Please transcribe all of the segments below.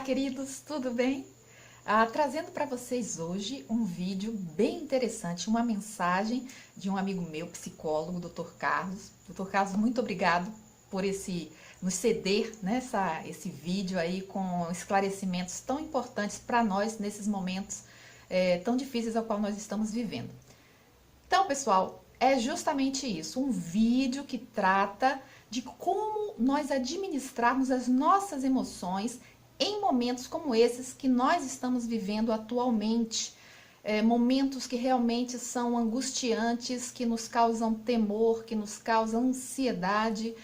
queridos, tudo bem? Trazendo para vocês hoje um vídeo bem interessante, uma mensagem de um amigo meu, psicólogo, Dr. Carlos. Dr. Carlos, muito obrigado por nos ceder esse vídeo aí com esclarecimentos tão importantes para nós nesses momentos tão difíceis ao qual nós estamos vivendo. Então, pessoal, é justamente isso, um vídeo que trata de como nós administrarmos as nossas emoções em momentos como esses que nós estamos vivendo atualmente. Momentos que realmente são angustiantes, que nos causam temor, que nos causam ansiedade.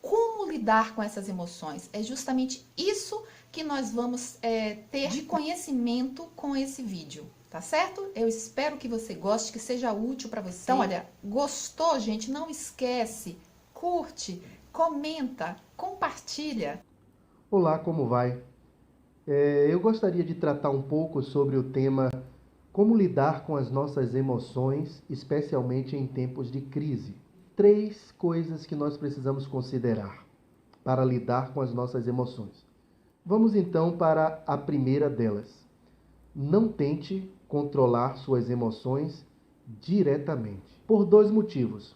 Como lidar com essas emoções? É justamente isso que nós vamos ter de conhecimento com esse vídeo. Tá certo? Eu espero que você goste, que seja útil para você. Então, olha, gostou, gente? Não esquece, curte, comenta, compartilha. Olá, como vai? Eu gostaria de tratar um pouco sobre o tema como lidar com as nossas emoções, especialmente em tempos de crise. 3 coisas que nós precisamos considerar para lidar com as nossas emoções. Vamos então para a primeira delas. Não tente controlar suas emoções diretamente, por 2 motivos.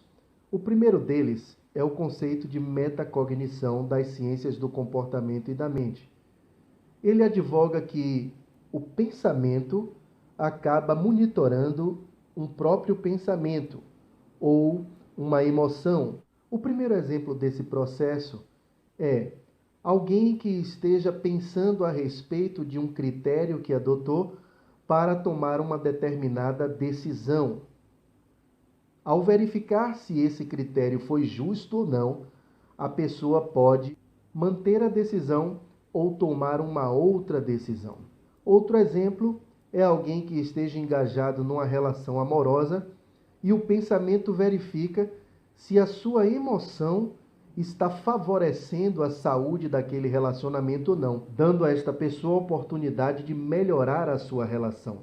O primeiro deles é o conceito de metacognição das ciências do comportamento e da mente. Ele advoga que o pensamento acaba monitorando um próprio pensamento ou uma emoção. O primeiro exemplo desse processo é alguém que esteja pensando a respeito de um critério que adotou para tomar uma determinada decisão. Ao verificar se esse critério foi justo ou não, a pessoa pode manter a decisão ou tomar uma outra decisão. Outro exemplo é alguém que esteja engajado numa relação amorosa e o pensamento verifica se a sua emoção está favorecendo a saúde daquele relacionamento ou não, dando a esta pessoa a oportunidade de melhorar a sua relação.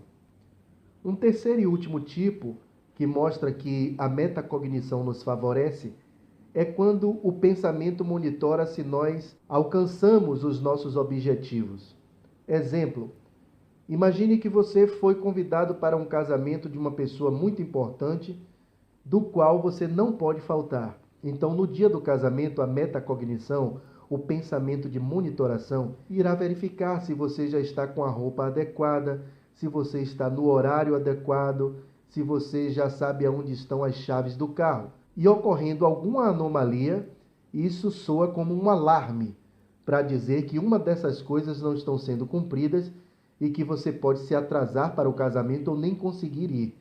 Um terceiro e último tipo, que mostra que a metacognição nos favorece, é quando o pensamento monitora se nós alcançamos os nossos objetivos. Exemplo: imagine que você foi convidado para um casamento de uma pessoa muito importante, do qual você não pode faltar. Então, no dia do casamento, a metacognição, o pensamento de monitoração, irá verificar se você já está com a roupa adequada, se você está no horário adequado, se você já sabe aonde estão as chaves do carro. E ocorrendo alguma anomalia, isso soa como um alarme para dizer que uma dessas coisas não estão sendo cumpridas e que você pode se atrasar para o casamento ou nem conseguir ir.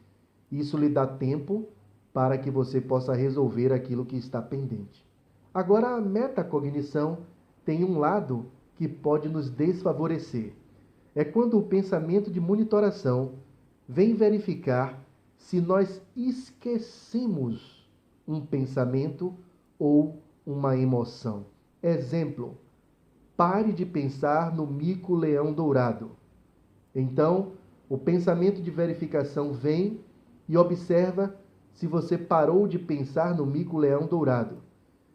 Isso lhe dá tempo para que você possa resolver aquilo que está pendente. Agora, a metacognição tem um lado que pode nos desfavorecer. É quando o pensamento de monitoração vem verificar se nós esquecemos um pensamento ou uma emoção. Exemplo: pare de pensar no mico-leão dourado. Então, o pensamento de verificação vem e observa se você parou de pensar no mico-leão dourado.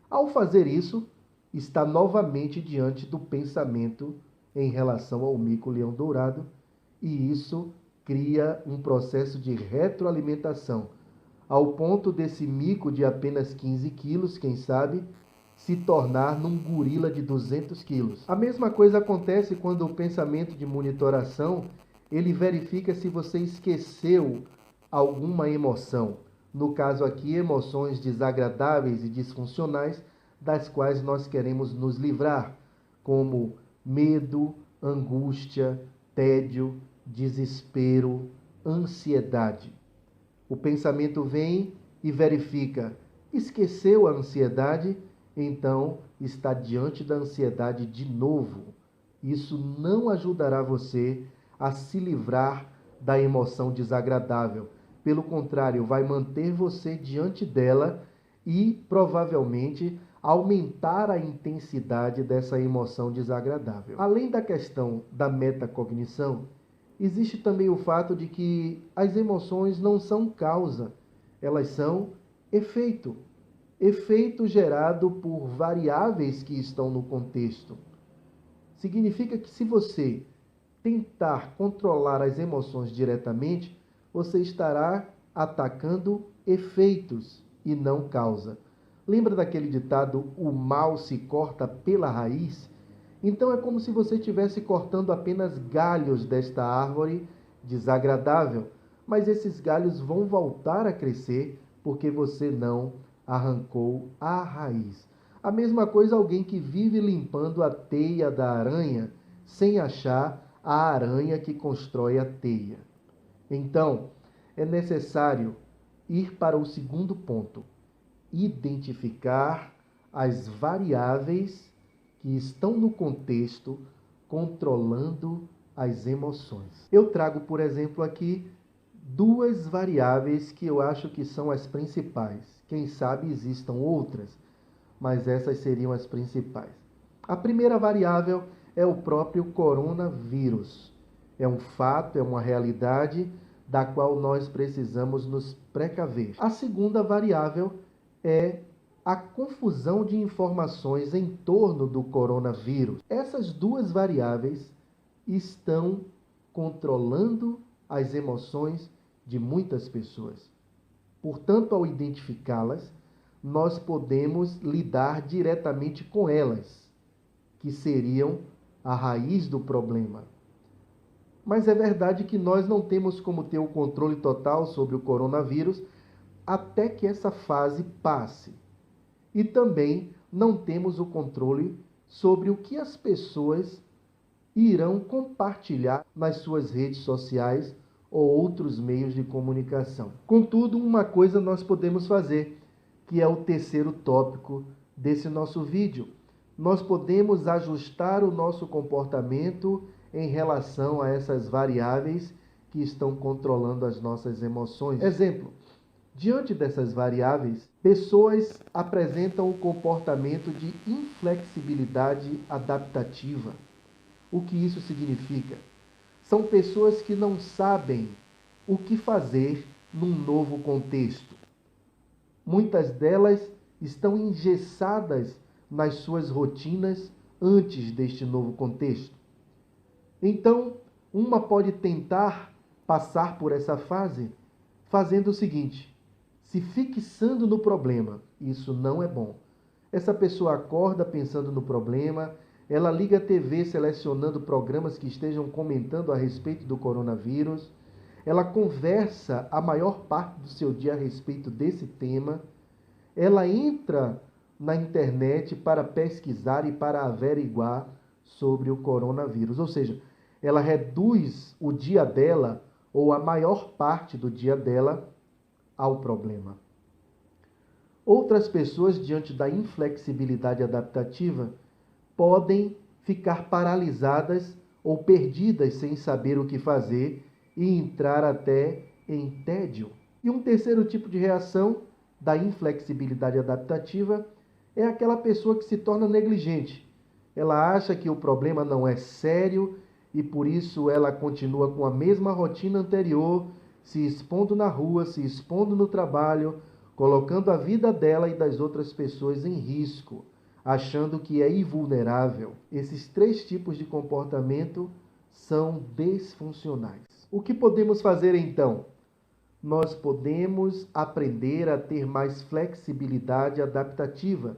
Ao fazer isso, está novamente diante do pensamento em relação ao mico-leão dourado, e isso cria um processo de retroalimentação, ao ponto desse mico de apenas 15 quilos, quem sabe, se tornar num gorila de 200 quilos. A mesma coisa acontece quando o pensamento de monitoração, ele verifica se você esqueceu alguma emoção. No caso aqui, emoções desagradáveis e disfuncionais, das quais nós queremos nos livrar, como medo, angústia, tédio, desespero, ansiedade. O pensamento vem e verifica: esqueceu a ansiedade? Então está diante da ansiedade de novo. Isso não ajudará você a se livrar da emoção desagradável. Pelo contrário, vai manter você diante dela e provavelmente aumentar a intensidade dessa emoção desagradável. Além da questão da metacognição, existe também o fato de que as emoções não são causa, elas são efeito. Efeito gerado por variáveis que estão no contexto. Significa que se você tentar controlar as emoções diretamente, você estará atacando efeitos e não causa. Lembra daquele ditado, o mal se corta pela raiz? Então é como se você estivesse cortando apenas galhos desta árvore desagradável, mas esses galhos vão voltar a crescer porque você não arrancou a raiz. A mesma coisa alguém que vive limpando a teia da aranha sem achar a aranha que constrói a teia. Então, é necessário ir para o segundo ponto: identificar as variáveis que estão no contexto controlando as emoções. Eu trago, por exemplo, aqui duas variáveis que eu acho que são as principais. Quem sabe existam outras, mas essas seriam as principais. A primeira variável é o próprio coronavírus. É um fato, é uma realidade da qual nós precisamos nos precaver. A segunda variável é a confusão de informações em torno do coronavírus. Essas duas variáveis estão controlando as emoções de muitas pessoas. Portanto, ao identificá-las, nós podemos lidar diretamente com elas, que seriam a raiz do problema. Mas é verdade que nós não temos como ter o controle total sobre o coronavírus até que essa fase passe. E também não temos o controle sobre o que as pessoas irão compartilhar nas suas redes sociais ou outros meios de comunicação. Contudo, uma coisa nós podemos fazer, que é o terceiro tópico desse nosso vídeo. Nós podemos ajustar o nosso comportamento em relação a essas variáveis que estão controlando as nossas emoções. Exemplo, diante dessas variáveis, pessoas apresentam o comportamento de inflexibilidade adaptativa. O que isso significa? São pessoas que não sabem o que fazer num novo contexto. Muitas delas estão engessadas nas suas rotinas antes deste novo contexto. Então, uma pode tentar passar por essa fase fazendo o seguinte: se fixando no problema. Isso não é bom. Essa pessoa acorda pensando no problema, ela liga a TV selecionando programas que estejam comentando a respeito do coronavírus, ela conversa a maior parte do seu dia a respeito desse tema, ela entra na internet para pesquisar e para averiguar sobre o coronavírus. Ou seja, ela reduz o dia dela, ou a maior parte do dia dela, ao problema. Outras pessoas, diante da inflexibilidade adaptativa, podem ficar paralisadas ou perdidas sem saber o que fazer e entrar até em tédio. E um terceiro tipo de reação da inflexibilidade adaptativa é aquela pessoa que se torna negligente. Ela acha que o problema não é sério e por isso ela continua com a mesma rotina anterior, se expondo na rua, se expondo no trabalho, colocando a vida dela e das outras pessoas em risco, achando que é invulnerável. Esses três tipos de comportamento são disfuncionais. O que podemos fazer então? Nós podemos aprender a ter mais flexibilidade adaptativa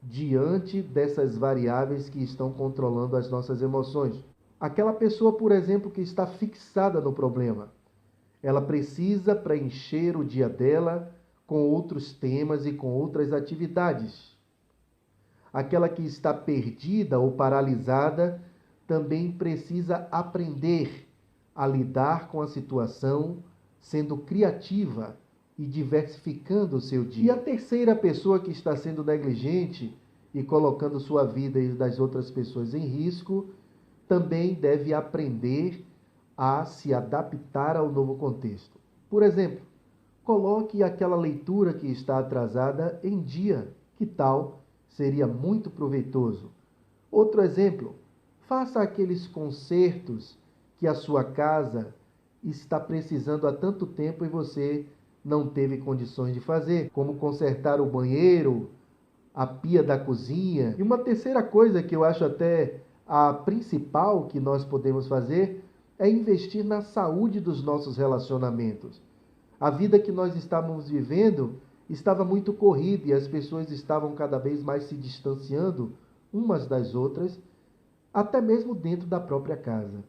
diante dessas variáveis que estão controlando as nossas emoções. Aquela pessoa, por exemplo, que está fixada no problema, ela precisa preencher o dia dela com outros temas e com outras atividades. Aquela que está perdida ou paralisada também precisa aprender a lidar com a situação, sendo criativa e diversificando o seu dia. E a terceira pessoa que está sendo negligente e colocando sua vida e das outras pessoas em risco, também deve aprender a se adaptar ao novo contexto. Por exemplo, coloque aquela leitura que está atrasada em dia. Que tal? Seria muito proveitoso. Outro exemplo, faça aqueles consertos que a sua casa está precisando há tanto tempo e você não teve condições de fazer, como consertar o banheiro, a pia da cozinha. E uma terceira coisa que eu acho até a principal que nós podemos fazer é investir na saúde dos nossos relacionamentos. A vida que nós estávamos vivendo estava muito corrida e as pessoas estavam cada vez mais se distanciando umas das outras, até mesmo dentro da própria casa.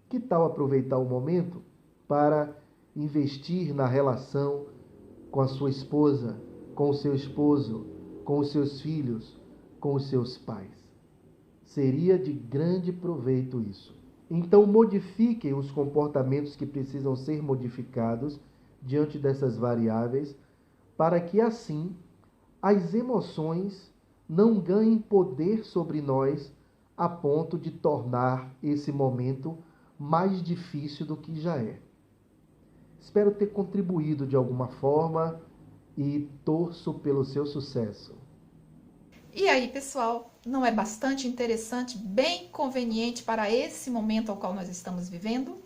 Que tal aproveitar o momento para investir na relação com a sua esposa, com o seu esposo, com os seus filhos, com os seus pais? Seria de grande proveito isso. Então, modifiquem os comportamentos que precisam ser modificados diante dessas variáveis, para que assim as emoções não ganhem poder sobre nós a ponto de tornar esse momento mais difícil do que já é. Espero ter contribuído de alguma forma e torço pelo seu sucesso. E aí, pessoal, não é bastante interessante, bem conveniente para esse momento ao qual nós estamos vivendo?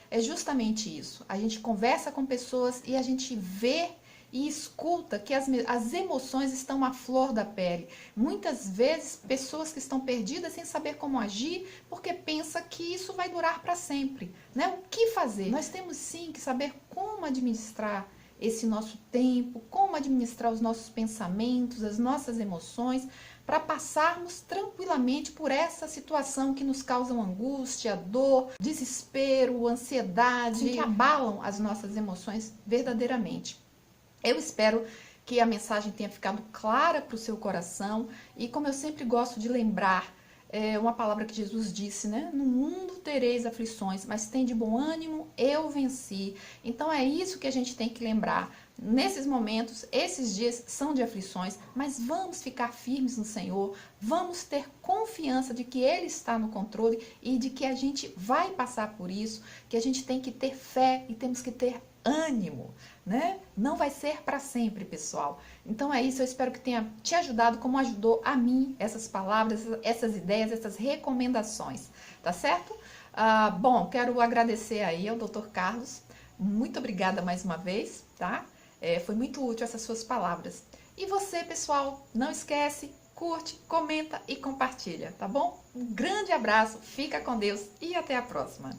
É justamente isso. A gente conversa com pessoas e a gente vê e escuta que as emoções estão à flor da pele. Muitas vezes, pessoas que estão perdidas sem saber como agir, porque pensa que isso vai durar para sempre, né? O que fazer? Nós temos sim que saber como administrar esse nosso tempo, como administrar os nossos pensamentos, as nossas emoções, para passarmos tranquilamente por essa situação que nos causa angústia, dor, desespero, ansiedade, que abalam as nossas emoções verdadeiramente. Eu espero que a mensagem tenha ficado clara para o seu coração e, como eu sempre gosto de lembrar, uma palavra que Jesus disse, né? No mundo tereis aflições, mas tem de bom ânimo, eu venci. Então é isso que a gente tem que lembrar. Nesses momentos, esses dias são de aflições, mas vamos ficar firmes no Senhor, vamos ter confiança de que Ele está no controle e de que a gente vai passar por isso, que a gente tem que ter fé e temos que ter ânimo, né? Não vai ser para sempre, pessoal. Então é isso, eu espero que tenha te ajudado como ajudou a mim essas palavras, essas ideias, essas recomendações, tá certo? Bom, quero agradecer aí ao Dr. Carlos, muito obrigada mais uma vez, tá? Foi muito útil essas suas palavras. E você, pessoal, não esquece, curte, comenta e compartilha, tá bom? Um grande abraço, fica com Deus e até a próxima.